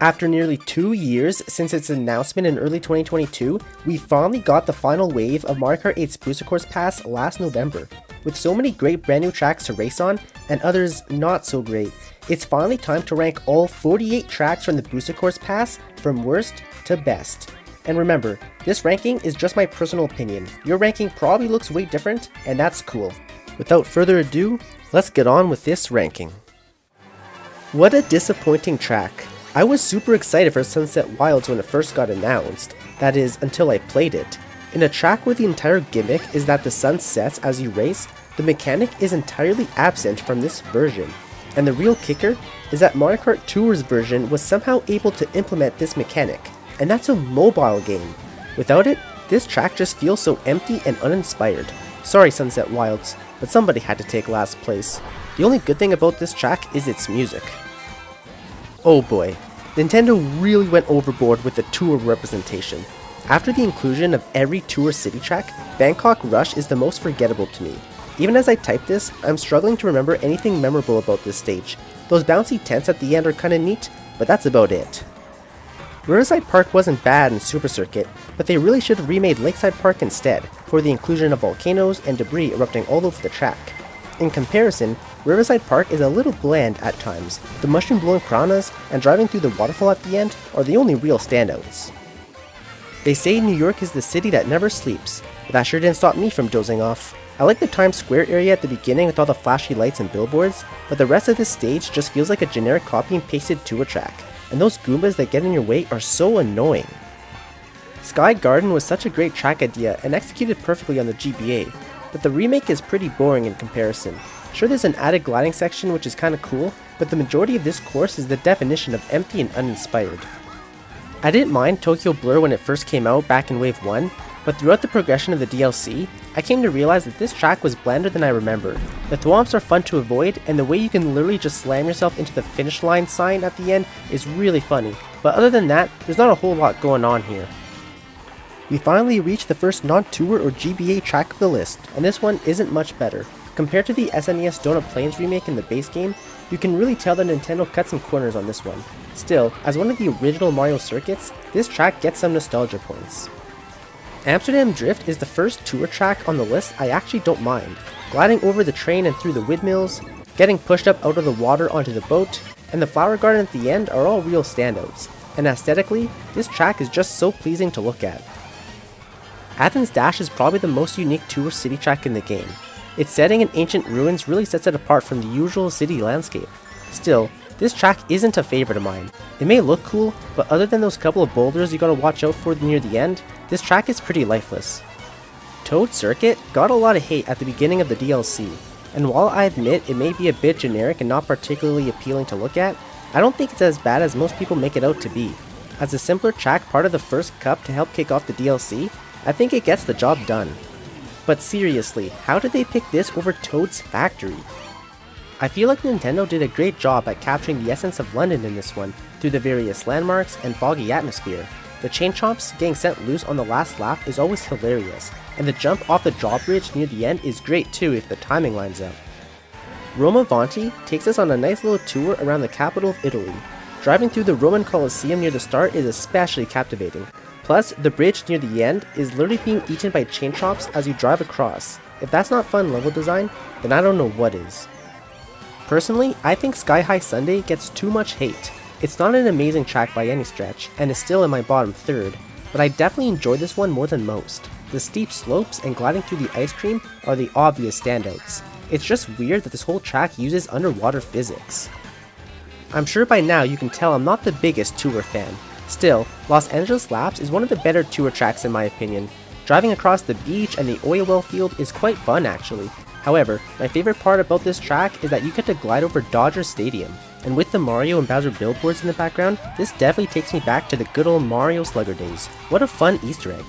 After nearly 2 years since its announcement in early 2022, we finally got the final wave of Mario Kart 8's Booster Course Pass last November. With so many great brand new tracks to race on, and others not so great, it's finally time to rank all 48 tracks from the Booster Course Pass from worst to best. And remember, this ranking is just my personal opinion. Your ranking probably looks way different, and that's cool. Without further ado, let's get on with this ranking. What a disappointing track. I was super excited for Sunset Wilds when it first got announced, that is, until I played it. In a track where the entire gimmick is that the sun sets as you race, the mechanic is entirely absent from this version. And the real kicker is that Mario Kart Tour's version was somehow able to implement this mechanic, and that's a mobile game. Without it, this track just feels so empty and uninspired. Sorry Sunset Wilds, but somebody had to take last place. The only good thing about this track is its music. Oh boy, Nintendo really went overboard with the tour representation. After the inclusion of every tour city track, Bangkok Rush is the most forgettable to me. Even as I type this, I'm struggling to remember anything memorable about this stage. Those bouncy tents at the end are kinda neat, but that's about it. Riverside Park wasn't bad in Super Circuit, but they really should have remade Lakeside Park instead, for the inclusion of volcanoes and debris erupting all over the track. In comparison, Riverside Park is a little bland at times. The mushroom-blowing piranhas and driving through the waterfall at the end are the only real standouts. They say New York is the city that never sleeps, but that sure didn't stop me from dozing off. I like the Times Square area at the beginning with all the flashy lights and billboards, but the rest of this stage just feels like a generic copy and pasted tour track, and those Goombas that get in your way are so annoying. Sky Garden was such a great track idea and executed perfectly on the GBA, but the remake is pretty boring in comparison. Sure, there's an added gliding section which is kinda cool, but the majority of this course is the definition of empty and uninspired. I didn't mind Tokyo Blur when it first came out back in Wave 1, but throughout the progression of the DLC, I came to realize that this track was blander than I remembered. The thwomps are fun to avoid, and the way you can literally just slam yourself into the finish line sign at the end is really funny, but other than that, there's not a whole lot going on here. We finally reached the first non-tour or GBA track of the list, and this one isn't much better. Compared to the SNES Donut Plains remake in the base game, you can really tell that Nintendo cut some corners on this one. Still, as one of the original Mario circuits, this track gets some nostalgia points. Amsterdam Drift is the first tour track on the list I actually don't mind. Gliding over the train and through the windmills, getting pushed up out of the water onto the boat, and the flower garden at the end are all real standouts. And aesthetically, this track is just so pleasing to look at. Athens Dash is probably the most unique tour city track in the game. Its setting in ancient ruins really sets it apart from the usual city landscape. Still, this track isn't a favorite of mine. It may look cool, but other than those couple of boulders you gotta watch out for near the end, this track is pretty lifeless. Toad Circuit got a lot of hate at the beginning of the DLC, and while I admit it may be a bit generic and not particularly appealing to look at, I don't think it's as bad as most people make it out to be. As a simpler track part of the first cup to help kick off the DLC, I think it gets the job done. But seriously, how did they pick this over Toad's Factory? I feel like Nintendo did a great job at capturing the essence of London in this one, through the various landmarks and foggy atmosphere. The chain chomps getting sent loose on the last lap is always hilarious, and the jump off the drawbridge near the end is great too if the timing lines up. Roma Avanti takes us on a nice little tour around the capital of Italy. Driving through the Roman Colosseum near the start is especially captivating. Plus, the bridge near the end is literally being eaten by chain chomps as you drive across. If that's not fun level design, then I don't know what is. Personally, I think Sky High Sundae gets too much hate. It's not an amazing track by any stretch, and is still in my bottom third, but I definitely enjoy this one more than most. The steep slopes and gliding through the ice cream are the obvious standouts. It's just weird that this whole track uses underwater physics. I'm sure by now you can tell I'm not the biggest tour fan. Still, Los Angeles Laps is one of the better tour tracks in my opinion. Driving across the beach and the oil well field is quite fun actually. However, my favorite part about this track is that you get to glide over Dodger Stadium, and with the Mario and Bowser billboards in the background, this definitely takes me back to the good old Mario Slugger days. What a fun Easter egg.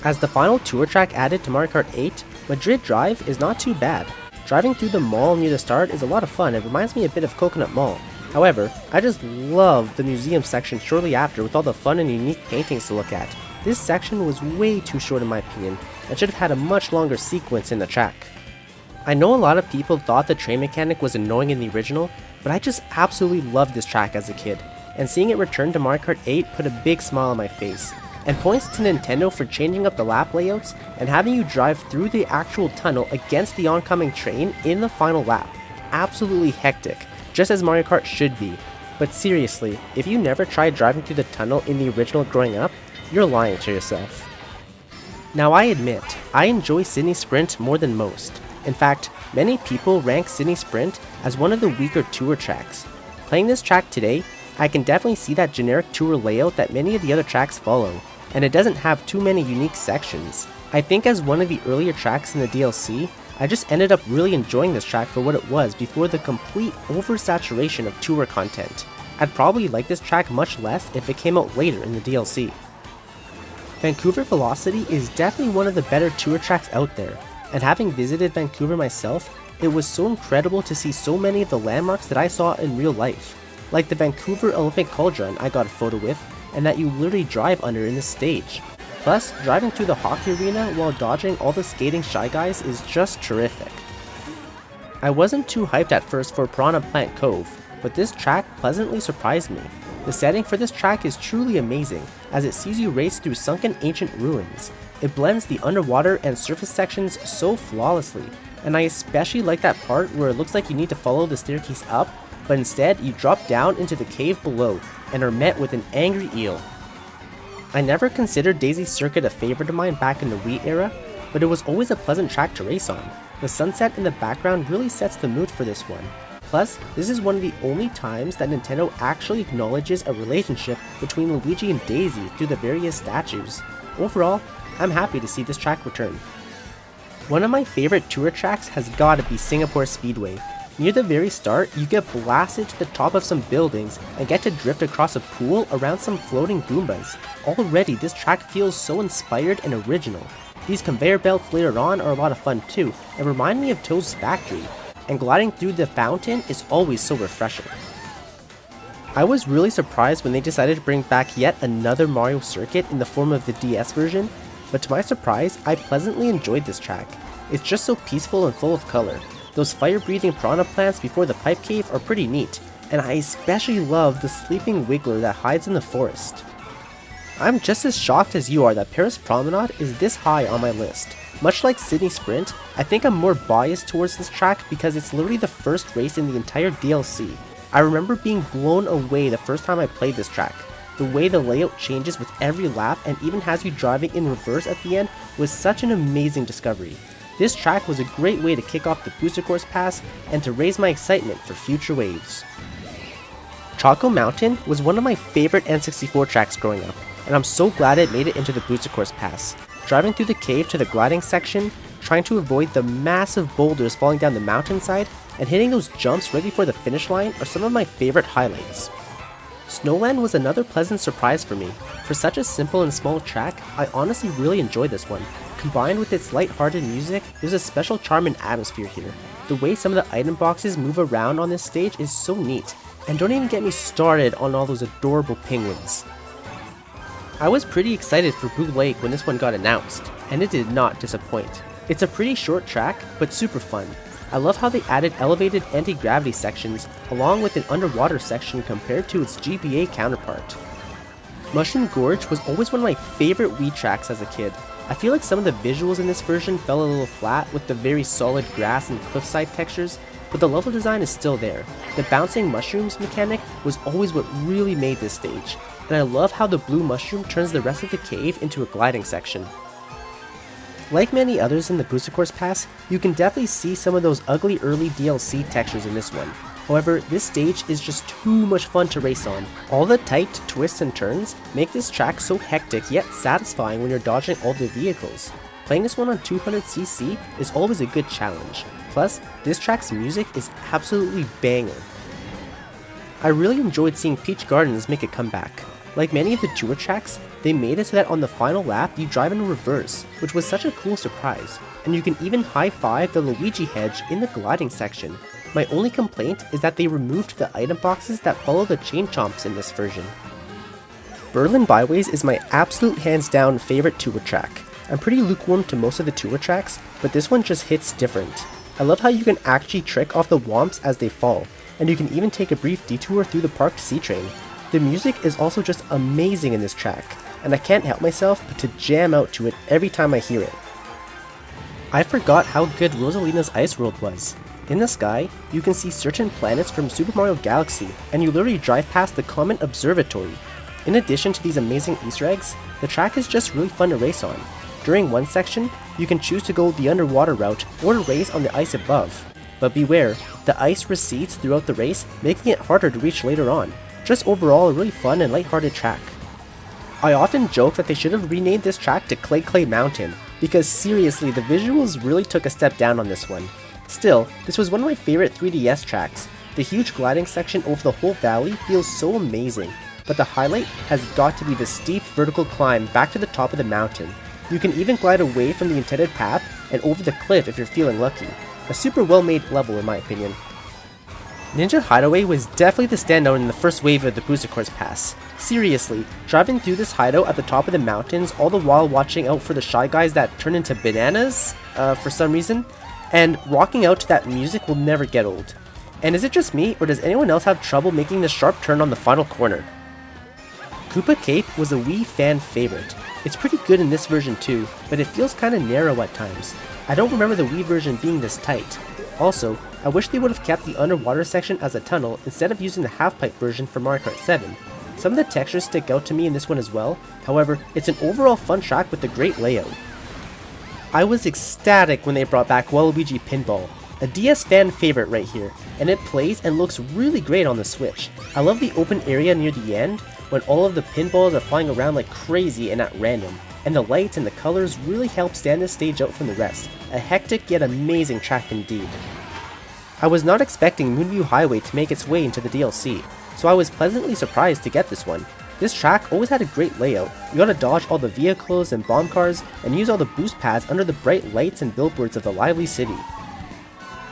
As the final tour track added to Mario Kart 8, Madrid Drive is not too bad. Driving through the mall near the start is a lot of fun and reminds me a bit of Coconut Mall. However, I just love the museum section shortly after with all the fun and unique paintings to look at. This section was way too short in my opinion, and should have had a much longer sequence in the track. I know a lot of people thought the train mechanic was annoying in the original, but I just absolutely loved this track as a kid. and seeing it return to Mario Kart 8 put a big smile on my face, and points to Nintendo for changing up the lap layouts and having you drive through the actual tunnel against the oncoming train in the final lap. Absolutely hectic, just as Mario Kart should be. But seriously, if you never tried driving through the tunnel in the original growing up, you're lying to yourself. Now I admit, I enjoy Sydney Sprint more than most. In fact, many people rank Sydney Sprint as one of the weaker tour tracks. Playing this track today, I can definitely see that generic tour layout that many of the other tracks follow, and it doesn't have too many unique sections. I think as one of the earlier tracks in the DLC, I just ended up really enjoying this track for what it was before the complete oversaturation of tour content. I'd probably like this track much less if it came out later in the DLC. Vancouver Velocity is definitely one of the better tour tracks out there, and having visited Vancouver myself, it was so incredible to see so many of the landmarks that I saw in real life, like the Vancouver Olympic Cauldron I got a photo with, and that you literally drive under in this stage. Plus, driving through the hockey arena while dodging all the skating Shy Guys is just terrific. I wasn't too hyped at first for Piranha Plant Cove, but this track pleasantly surprised me. The setting for this track is truly amazing, as it sees you race through sunken ancient ruins. It blends the underwater and surface sections so flawlessly, and I especially like that part where it looks like you need to follow the staircase up, but instead you drop down into the cave below and are met with an angry eel. I never considered Daisy Circuit a favorite of mine back in the Wii era, but it was always a pleasant track to race on. The sunset in the background really sets the mood for this one. Plus, this is one of the only times that Nintendo actually acknowledges a relationship between Luigi and Daisy through the various statues. Overall, I'm happy to see this track return. One of my favorite tour tracks has gotta be Singapore Speedway. Near the very start, you get blasted to the top of some buildings and get to drift across a pool around some floating Goombas. Already, this track feels so inspired and original. These conveyor belts later on are a lot of fun too, and remind me of Toad's Factory, and gliding through the fountain is always so refreshing. I was really surprised when they decided to bring back yet another Mario circuit in the form of the DS version, but to my surprise, I pleasantly enjoyed this track. It's just so peaceful and full of color. Those fire-breathing piranha plants before the pipe cave are pretty neat, and I especially love the sleeping wiggler that hides in the forest. I'm just as shocked as you are that Paris Promenade is this high on my list. Much like Sydney Sprint, I think I'm more biased towards this track because it's literally the first race in the entire DLC. I remember being blown away the first time I played this track. The way the layout changes with every lap and even has you driving in reverse at the end was such an amazing discovery. This track was a great way to kick off the Booster Course Pass and to raise my excitement for future waves. Choco Mountain was one of my favorite N64 tracks growing up, and I'm so glad it made it into the Booster Course Pass. Driving through the cave to the gliding section, trying to avoid the massive boulders falling down the mountainside, and hitting those jumps right before the finish line are some of my favorite highlights. Snowland was another pleasant surprise for me. For such a simple and small track, I honestly really enjoyed this one. Combined with its light-hearted music, there's a special charm and atmosphere here. The way some of the item boxes move around on this stage is so neat, and don't even get me started on all those adorable penguins. I was pretty excited for Blue Lake when this one got announced, and it did not disappoint. It's a pretty short track, but super fun. I love how they added elevated anti-gravity sections along with an underwater section compared to its GBA counterpart. Mushroom Gorge was always one of my favorite Wii tracks as a kid. I feel like some of the visuals in this version fell a little flat with the very solid grass and cliffside textures, but the level design is still there. The bouncing mushrooms mechanic was always what really made this stage, and I love how the blue mushroom turns the rest of the cave into a gliding section. Like many others in the Booster Course Pass, you can definitely see some of those ugly early DLC textures in this one. However, this stage is just too much fun to race on. All the tight twists and turns make this track so hectic yet satisfying when you're dodging all the vehicles. Playing this one on 200cc is always a good challenge. Plus, this track's music is absolutely banger. I really enjoyed seeing Peach Gardens make a comeback. Like many of the tour tracks, they made it so that on the final lap you drive in reverse, which was such a cool surprise, and you can even high-five the Luigi hedge in the gliding section. My only complaint is that they removed the item boxes that follow the chain chomps in this version. Berlin Byways is my absolute hands-down favorite tour track. I'm pretty lukewarm to most of the tour tracks, but this one just hits different. I love how you can actually trick off the womps as they fall, and you can even take a brief detour through the parked C-Train. The music is also just amazing in this track, and I can't help myself but to jam out to it every time I hear it. I forgot how good Rosalina's Ice World was. In the sky, you can see certain planets from Super Mario Galaxy, and you literally drive past the Comet Observatory. In addition to these amazing Easter eggs, the track is just really fun to race on. During one section, you can choose to go the underwater route or to race on the ice above. But beware, the ice recedes throughout the race, making it harder to reach later on. Just overall a really fun and lighthearted track. I often joke that they should have renamed this track to Clay Clay Mountain, because seriously, the visuals really took a step down on this one. Still, this was one of my favorite 3DS tracks. The huge gliding section over the whole valley feels so amazing, but the highlight has got to be the steep vertical climb back to the top of the mountain. You can even glide away from the intended path and over the cliff if you're feeling lucky. A super well made level in my opinion. Ninja Hideaway was definitely the standout in the first wave of the Booster Course Pass. Seriously, driving through this hideout at the top of the mountains all the while watching out for the Shy Guys that turn into bananas, for some reason, and rocking out to that music will never get old. And is it just me, or does anyone else have trouble making the sharp turn on the final corner? Koopa Cape was a Wii fan favorite. It's pretty good in this version too, but it feels kinda narrow at times. I don't remember the Wii version being this tight. Also, I wish they would have kept the underwater section as a tunnel instead of using the half-pipe version for Mario Kart 7. Some of the textures stick out to me in this one as well, however, it's an overall fun track with a great layout. I was ecstatic when they brought back Waluigi Pinball, a DS fan favorite right here, and it plays and looks really great on the Switch. I love the open area near the end, when all of the pinballs are flying around like crazy and at random, and the lights and the colors really help stand this stage out from the rest. A hectic yet amazing track indeed. I was not expecting Moonview Highway to make its way into the DLC, so I was pleasantly surprised to get this one. This track always had a great layout. You gotta dodge all the vehicles and bomb cars, and use all the boost pads under the bright lights and billboards of the lively city.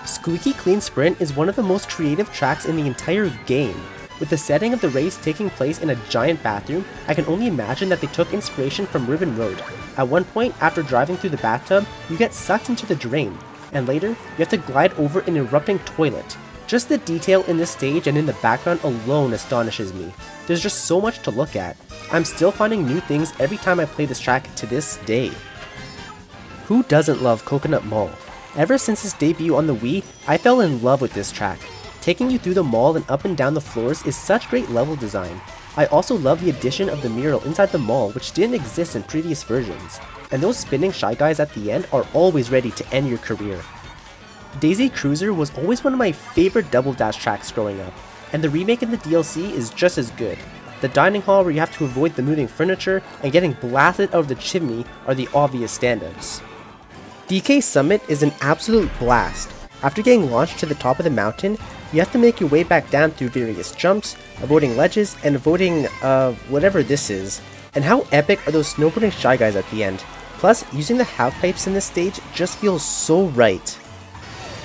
Squeaky Clean Sprint is one of the most creative tracks in the entire game. With the setting of the race taking place in a giant bathroom, I can only imagine that they took inspiration from Ribbon Road. At one point, after driving through the bathtub, you get sucked into the drain, and later, you have to glide over an erupting toilet. Just the detail in this stage and in the background alone astonishes me. There's just so much to look at. I'm still finding new things every time I play this track to this day. Who doesn't love Coconut Mall? Ever since its debut on the Wii, I fell in love with this track. Taking you through the mall and up and down the floors is such great level design. I also love the addition of the mural inside the mall, which didn't exist in previous versions. And those spinning Shy Guys at the end are always ready to end your career. Daisy Cruiser was always one of my favorite Double Dash tracks growing up, and the remake in the DLC is just as good. The dining hall where you have to avoid the moving furniture and getting blasted out of the chimney are the obvious standouts. DK Summit is an absolute blast. After getting launched to the top of the mountain, you have to make your way back down through various jumps, avoiding ledges, and avoiding, whatever this is. And how epic are those snowboarding Shy Guys at the end? Plus, using the half-pipes in this stage just feels so right.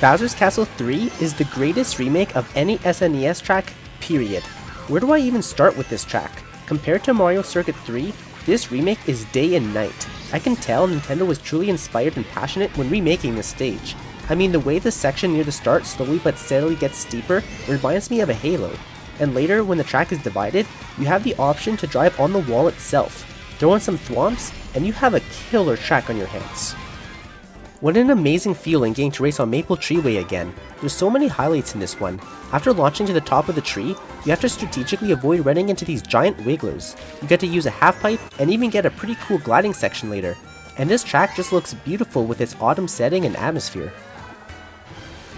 Bowser's Castle 3 is the greatest remake of any SNES track, period. Where do I even start with this track? Compared to Mario Circuit 3, this remake is day and night. I can tell Nintendo was truly inspired and passionate when remaking this stage. I mean, the way the section near the start slowly but steadily gets steeper reminds me of a Halo. And later, when the track is divided, you have the option to drive on the wall itself. Throw in some thwomps, and you have a killer track on your hands. What an amazing feeling getting to race on Maple Treeway again. There's so many highlights in this one. After launching to the top of the tree, you have to strategically avoid running into these giant wigglers. You get to use a half pipe and even get a pretty cool gliding section later. And this track just looks beautiful with its autumn setting and atmosphere.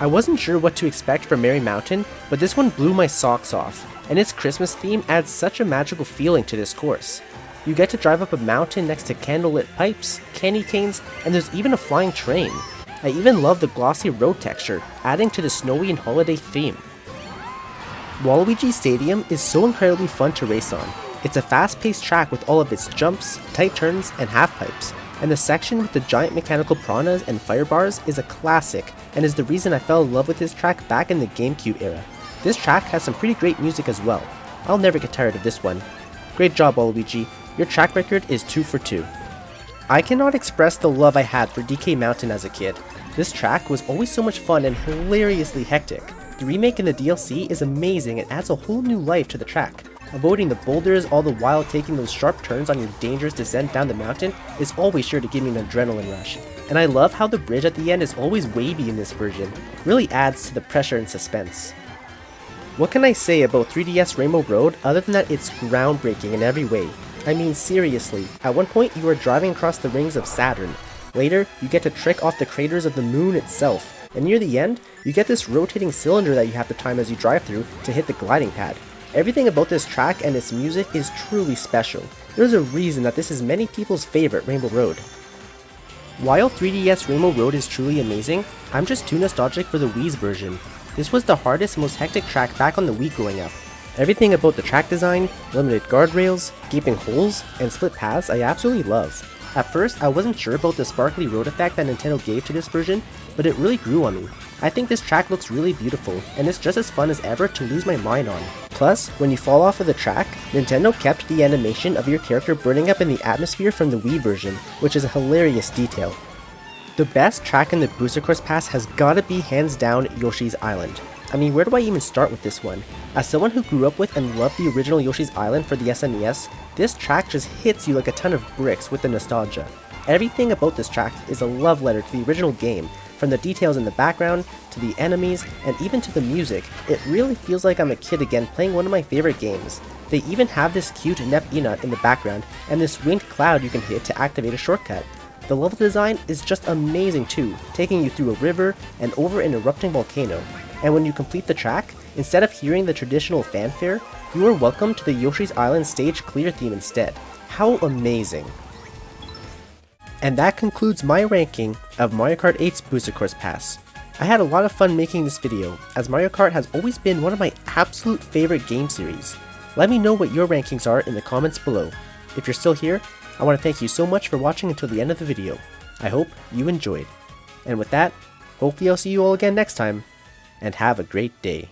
I wasn't sure what to expect from Merry Mountain, but this one blew my socks off, and its Christmas theme adds such a magical feeling to this course. You get to drive up a mountain next to candlelit pipes, candy canes, and there's even a flying train. I even love the glossy road texture, adding to the snowy and holiday theme. Waluigi Stadium is so incredibly fun to race on. It's a fast-paced track with all of its jumps, tight turns, and half-pipes, and the section with the giant mechanical piranhas and fire bars is a classic, and is the reason I fell in love with this track back in the GameCube era. This track has some pretty great music as well. I'll never get tired of this one. Great job, Waluigi. Your track record is 2 for 2. I cannot express the love I had for DK Mountain as a kid. This track was always so much fun and hilariously hectic. The remake in the DLC is amazing and adds a whole new life to the track. Avoiding the boulders all the while taking those sharp turns on your dangerous descent down the mountain is always sure to give me an adrenaline rush. And I love how the bridge at the end is always wavy in this version, really adds to the pressure and suspense. What can I say about 3DS Rainbow Road other than that it's groundbreaking in every way? I mean seriously, at one point you are driving across the rings of Saturn. Later, you get to trick off the craters of the moon itself. And near the end, you get this rotating cylinder that you have to time as you drive through to hit the gliding pad. Everything about this track and its music is truly special. There's a reason that this is many people's favorite Rainbow Road. While 3DS Rainbow Road is truly amazing, I'm just too nostalgic for the Wii's version. This was the hardest and most hectic track back on the Wii growing up. Everything about the track design, limited guardrails, gaping holes, and split paths I absolutely love. At first, I wasn't sure about the sparkly road effect that Nintendo gave to this version, but it really grew on me. I think this track looks really beautiful, and it's just as fun as ever to lose my mind on. Plus, when you fall off of the track, Nintendo kept the animation of your character burning up in the atmosphere from the Wii version, which is a hilarious detail. The best track in the Booster Course Pass has gotta be hands down Yoshi's Island. I mean, where do I even start with this one? As someone who grew up with and loved the original Yoshi's Island for the SNES, this track just hits you like a ton of bricks with the nostalgia. Everything about this track is a love letter to the original game, from the details in the background, to the enemies, and even to the music. It really feels like I'm a kid again playing one of my favorite games. They even have this cute Nep Enut in the background, and this winged cloud you can hit to activate a shortcut. The level design is just amazing too, taking you through a river and over an erupting volcano. And when you complete the track, instead of hearing the traditional fanfare, you are welcomed to the Yoshi's Island stage clear theme instead. How amazing! And that concludes my ranking of Mario Kart 8's Booster Course Pass. I had a lot of fun making this video, as Mario Kart has always been one of my absolute favorite game series. Let me know what your rankings are in the comments below. If you're still here, I want to thank you so much for watching until the end of the video. I hope you enjoyed. And with that, hopefully I'll see you all again next time, and have a great day.